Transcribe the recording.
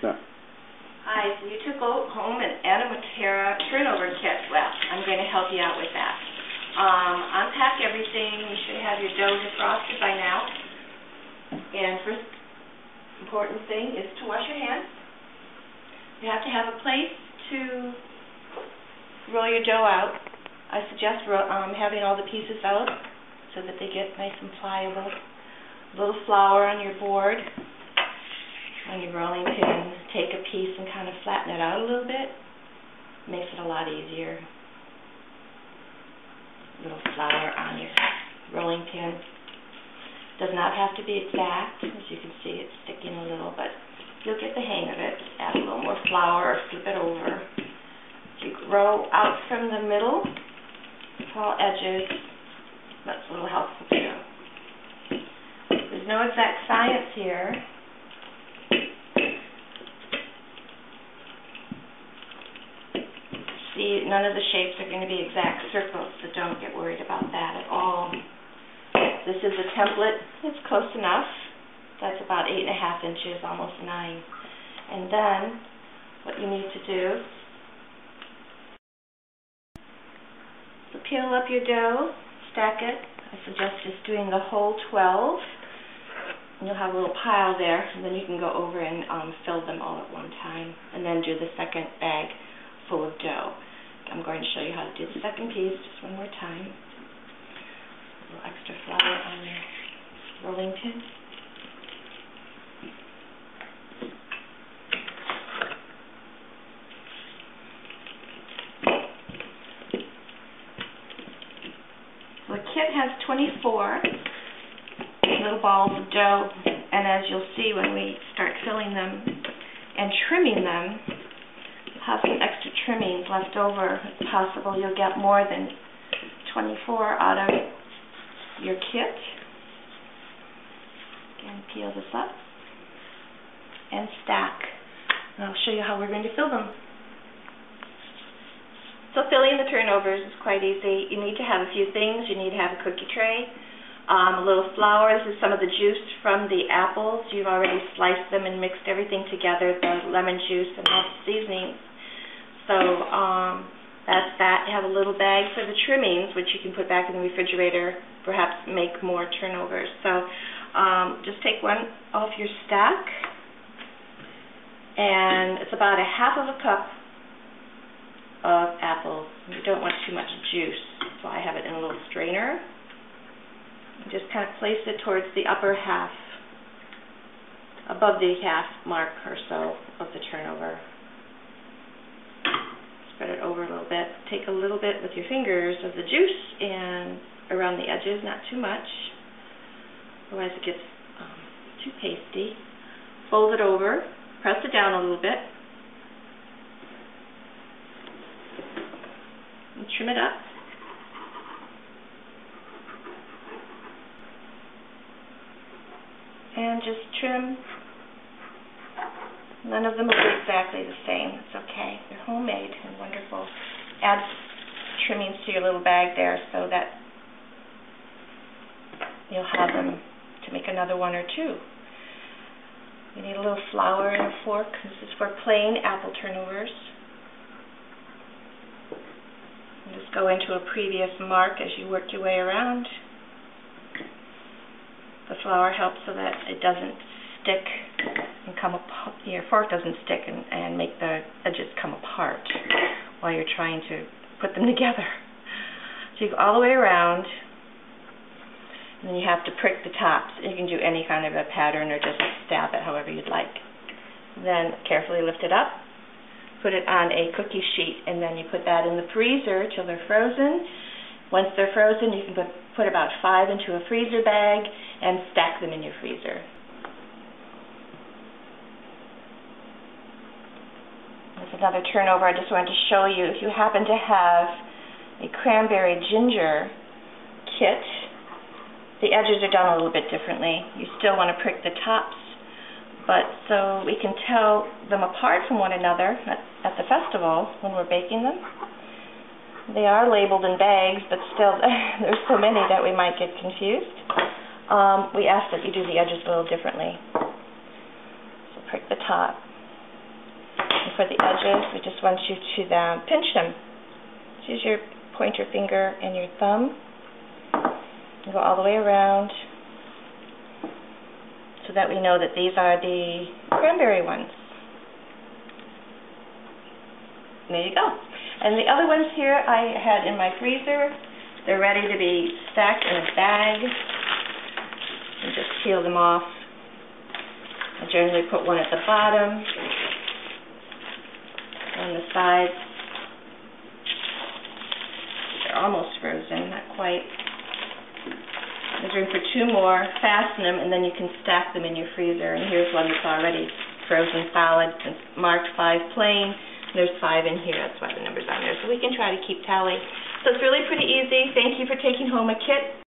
Yeah. Hi, so you took home an Animaterra turnover kit. Well, I'm going to help you out with that. Unpack everything. You should have your dough defrosted by now. And first important thing is to wash your hands. You have to have a place to roll your dough out. I suggest having all the pieces out so that they get nice and pliable. A little flour on your board. On your rolling pin, take a piece and kind of flatten it out a little bit. Makes it a lot easier. A little flour on your rolling pin. Does not have to be exact. As you can see, it's sticking a little, but you'll get the hang of it. Just add a little more flour or flip it over. You roll out from the middle, all edges. That's a little helpful too. There's no exact science here. See, none of the shapes are going to be exact circles, so don't get worried about that at all. This is a template. It's close enough. That's about 8.5 inches, almost 9. And then, what you need to do, so peel up your dough, stack it. I suggest just doing the whole 12. And you'll have a little pile there, and then you can go over and fill them all at one time. And then do the second bag full of dough. I'm going to show you how to do the second piece just one more time. A little extra flour on your rolling pin. So the kit has 24 little balls of dough, and as you'll see when we start filling them and trimming them, have some extra trimmings left over. It's possible you'll get more than 24 out of your kit. Again, peel this up and stack. And I'll show you how we're going to fill them. So filling the turnovers is quite easy. You need to have a few things. You need to have a cookie tray, a little flour. This is some of the juice from the apples. You've already sliced them and mixed everything together, the lemon juice and all the seasonings. So that's that. You have a little bag for the trimmings, which you can put back in the refrigerator, perhaps make more turnovers. So just take one off your stack, and it's about 1/2 cup of apples. You don't want too much juice, so I have it in a little strainer. And just kind of place it towards the upper half, above the half mark or so of the turnover. Spread it over a little bit. Take a little bit with your fingers of the juice and around the edges, not too much, otherwise it gets too pasty. Fold it over, press it down a little bit, and trim it up. And just trim. None of them will be exactly the same. It's okay. They're homemade and wonderful. Add trimmings to your little bag there so that you'll have them to make another one or two. You need a little flour and a fork. This is for plain apple turnovers. And just go into a previous mark as you work your way around. The flour helps so that it doesn't stick and come apart. Your fork doesn't stick and make the edges come apart while you're trying to put them together. So you go all the way around, and then you have to prick the tops. You can do any kind of a pattern or just stab it however you'd like. Then carefully lift it up, put it on a cookie sheet, and then you put that in the freezer till they're frozen. Once they're frozen, you can put about 5 into a freezer bag and stack them in your freezer. There's another turnover I just wanted to show you. If you happen to have a cranberry ginger kit, the edges are done a little bit differently. You still want to prick the tops, but so we can tell them apart from one another at the festival when we're baking them. They are labeled in bags, but still there's so many that we might get confused. We ask that you do the edges a little differently. So prick the top. for the edges, we just want you to pinch them. Use your pointer finger and your thumb and go all the way around so that we know that these are the cranberry ones. And there you go. And the other ones here I had in my freezer. They're ready to be stacked in a bag. And just peel them off. I generally put one at the bottom, on the sides. They're almost frozen, not quite. There's room for 2 more. Fasten them, and then you can stack them in your freezer. And here's one that's already frozen solid, marked 5 plain. There's 5 in here. That's why the number's on there. So we can try to keep tally. So it's really pretty easy. Thank you for taking home a kit.